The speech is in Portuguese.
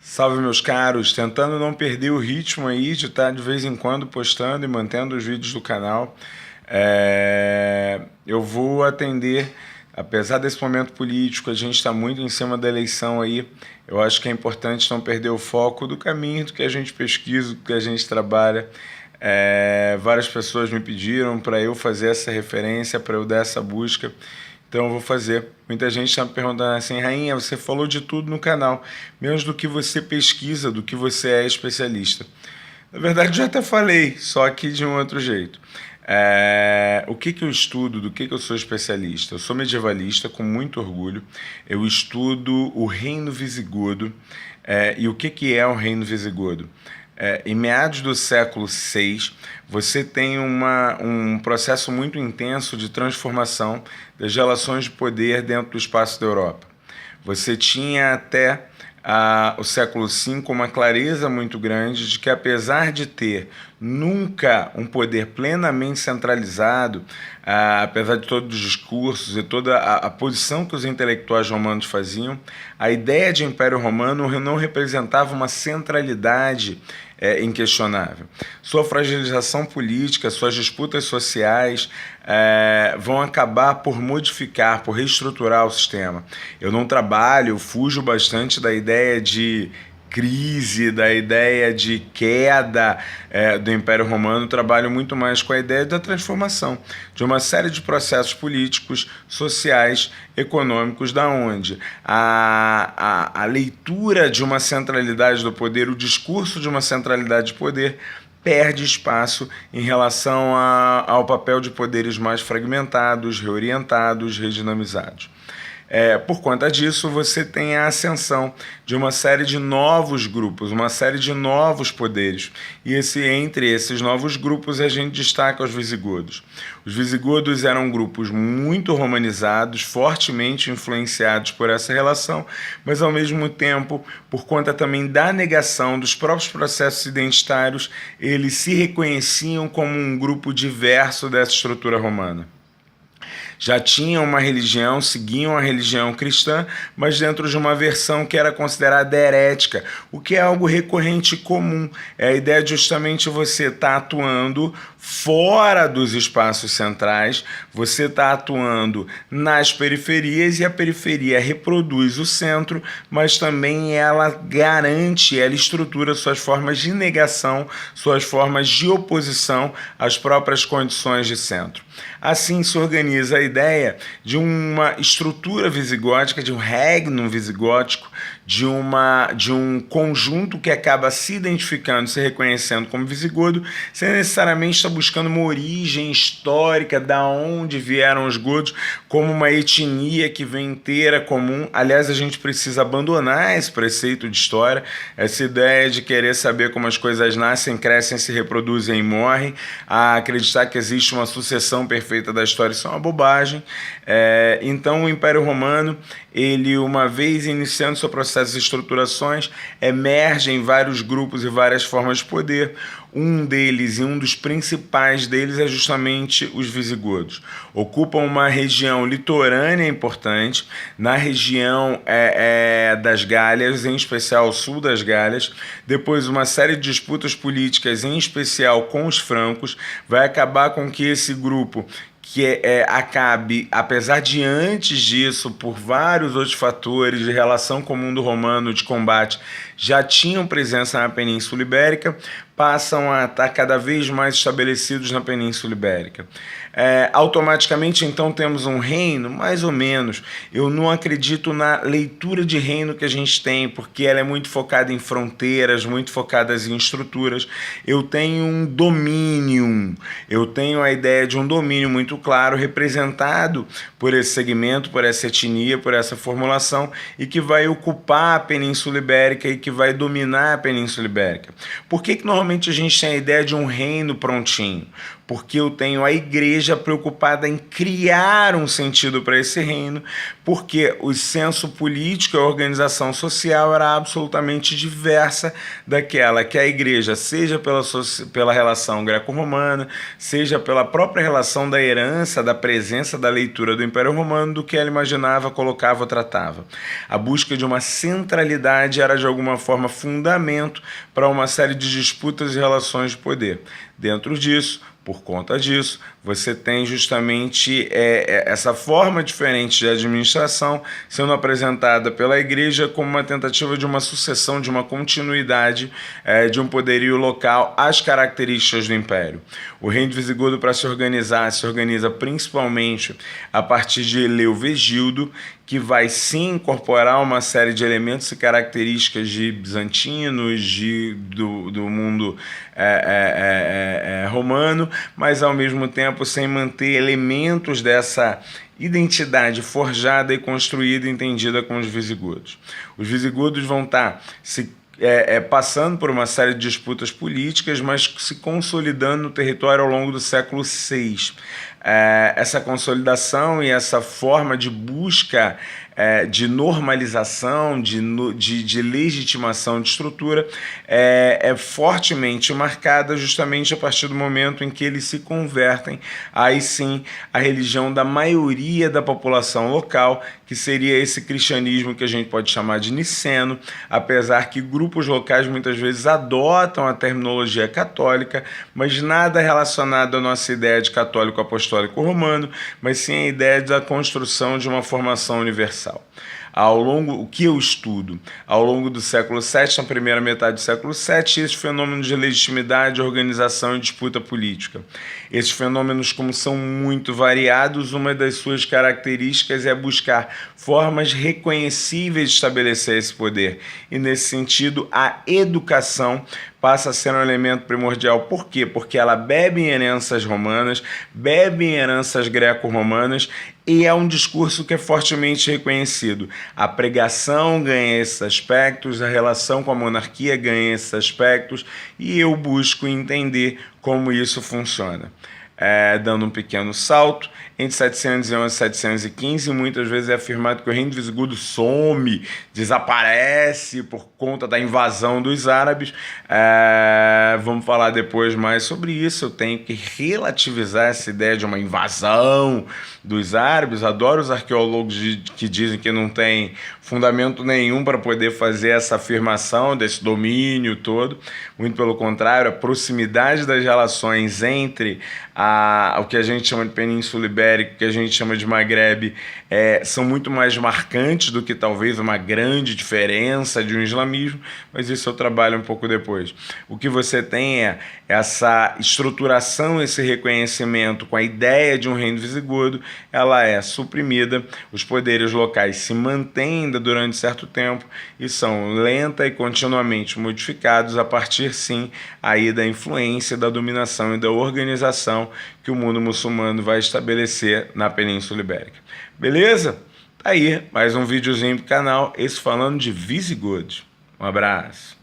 Salve, meus caros, tentando não perder o ritmo aí de estar de vez em quando postando e mantendo os vídeos do canal. Eu vou atender, apesar desse momento político, a gente está muito em cima da eleição aí. Eu acho que é importante não perder o foco do caminho, do que a gente pesquisa, do que a gente trabalha. Várias pessoas me pediram para eu fazer essa referência, para eu dar essa busca. Então eu vou fazer. Muita gente está me perguntando assim: Rainha, você falou de tudo no canal, menos do que você pesquisa, do que você é especialista. Na verdade, já até falei, só que de um outro jeito. O que eu estudo, do que eu sou especialista? Eu sou medievalista, com muito orgulho. Eu estudo o Reino Visigodo. E o que é o Reino Visigodo? Em meados do século VI, você tem um processo muito intenso de transformação das relações de poder dentro do espaço da Europa. Você tinha até o século V uma clareza muito grande de que, apesar de ter nunca um poder plenamente centralizado, apesar de todos os discursos e toda a posição que os intelectuais romanos faziam, a ideia de Império Romano não representava uma centralidade inquestionável. Sua fragilização política, suas disputas sociais vão acabar por modificar, por reestruturar o sistema. Eu não trabalho, eu fujo bastante da ideia de crise, da ideia de queda do Império Romano. Trabalho muito mais com a ideia da transformação de uma série de processos políticos, sociais, econômicos, da onde a leitura de uma centralidade do poder, o discurso de uma centralidade de poder, perde espaço em relação ao papel de poderes mais fragmentados, reorientados, redinamizados. Por conta disso, você tem a ascensão de uma série de novos grupos, uma série de novos poderes. E entre esses novos grupos, a gente destaca os visigodos. Os visigodos eram grupos muito romanizados, fortemente influenciados por essa relação, mas, ao mesmo tempo, por conta também da negação dos próprios processos identitários, eles se reconheciam como um grupo diverso dessa estrutura romana. Já tinham uma religião, seguiam a religião cristã, mas dentro de uma versão que era considerada herética, o que é algo recorrente e comum. É a ideia de justamente você estar atuando fora dos espaços centrais, você está atuando nas periferias, e a periferia reproduz o centro, mas também ela garante, ela estrutura suas formas de negação, suas formas de oposição às próprias condições de centro. Assim se organiza a ideia de uma estrutura visigótica, de um regnum visigótico, de um conjunto que acaba se identificando, se reconhecendo como visigodo, sem necessariamente estar buscando uma origem histórica, da onde vieram os godos, como uma etnia que vem inteira comum. Aliás, a gente precisa abandonar esse preceito de história, essa ideia de querer saber como as coisas nascem, crescem, se reproduzem e morrem, a acreditar que existe uma sucessão perfeita da história. Isso é uma bobagem. Então o Império Romano, ele, uma vez iniciando seu processo de estruturações, emerge em vários grupos e várias formas de poder. Um deles, e um dos principais deles, é justamente os visigodos. Ocupam uma região litorânea importante, na região das Gálias, em especial o sul das Gálias. Depois, uma série de disputas políticas, em especial com os francos, vai acabar com que esse grupo acabe, apesar de antes disso, por vários outros fatores de relação com o mundo romano, de combate, já tinham presença na Península Ibérica, passam a estar cada vez mais estabelecidos na Península Ibérica. Automaticamente, então, temos um reino, mais ou menos. Eu não acredito na leitura de reino que a gente tem, porque ela é muito focada em fronteiras, muito focada em estruturas. Eu tenho um domínio, eu tenho a ideia de um domínio muito claro, representado por esse segmento, por essa etnia, por essa formulação, e que vai ocupar a Península Ibérica e que vai dominar a Península Ibérica. Por que normalmente a gente tem a ideia de um reino prontinho? porque eu tenho a igreja preocupada em criar um sentido para esse reino, porque o senso político e a organização social era absolutamente diversa daquela que a igreja, seja pela relação greco-romana, seja pela própria relação da herança, da presença da leitura do Império Romano, do que ela imaginava, colocava ou tratava. A busca de uma centralidade era de alguma forma fundamento para uma série de disputas e relações de poder. Dentro disso, por conta disso, você tem justamente essa forma diferente de administração sendo apresentada pela igreja como uma tentativa de uma sucessão, de uma continuidade de um poderio local às características do império. O reino visigodo, para se organiza principalmente a partir de Eleuvegildo, que vai sim incorporar uma série de elementos e características de bizantinos, do mundo romano, mas ao mesmo tempo sem manter elementos dessa identidade forjada e construída e entendida com os visigodos. Os visigodos vão estar passando por uma série de disputas políticas, mas se consolidando no território ao longo do século VI. Essa consolidação e essa forma de busca de normalização, de legitimação de estrutura é fortemente marcada justamente a partir do momento em que eles se convertem, aí sim, a religião da maioria da população local, que seria esse cristianismo que a gente pode chamar de niceno, apesar que grupos locais muitas vezes adotam a terminologia católica, mas nada relacionado à nossa ideia de católico apostólico romano, mas sim a ideia da construção de uma formação universal. O que eu estudo ao longo do século VII, na primeira metade do século VII, esse fenômeno de legitimidade, organização e disputa política. Esses fenômenos, como são muito variados, uma das suas características é buscar formas reconhecíveis de estabelecer esse poder. E, nesse sentido, a educação passa a ser um elemento primordial. Por quê? Porque ela bebe em heranças romanas, bebe em heranças greco-romanas, e é um discurso que é fortemente reconhecido. A pregação ganha esses aspectos, a relação com a monarquia ganha esses aspectos, e eu busco entender como isso funciona. Dando um pequeno salto, entre 711 e 715, muitas vezes é afirmado que o reino visigodo some, desaparece por conta da invasão dos árabes. Vamos falar depois mais sobre isso. Eu tenho que relativizar essa ideia de uma invasão dos árabes. Adoro os arqueólogos que dizem que não tem fundamento nenhum para poder fazer essa afirmação desse domínio todo. Muito pelo contrário, a proximidade das relações entre o que a gente chama de Península Ibérica, o que a gente chama de Maghreb, são muito mais marcantes do que talvez uma grande diferença de um islamismo, mas isso eu trabalho um pouco depois. O que você tem é essa estruturação, esse reconhecimento com a ideia de um reino visigodo, ela é suprimida, os poderes locais se mantêm ainda durante certo tempo e são lenta e continuamente modificados a partir, sim, aí da influência, da dominação e da organização que o mundo muçulmano vai estabelecer na Península Ibérica. Beleza? Tá aí, mais um videozinho pro canal, esse falando de visigodos. Um abraço.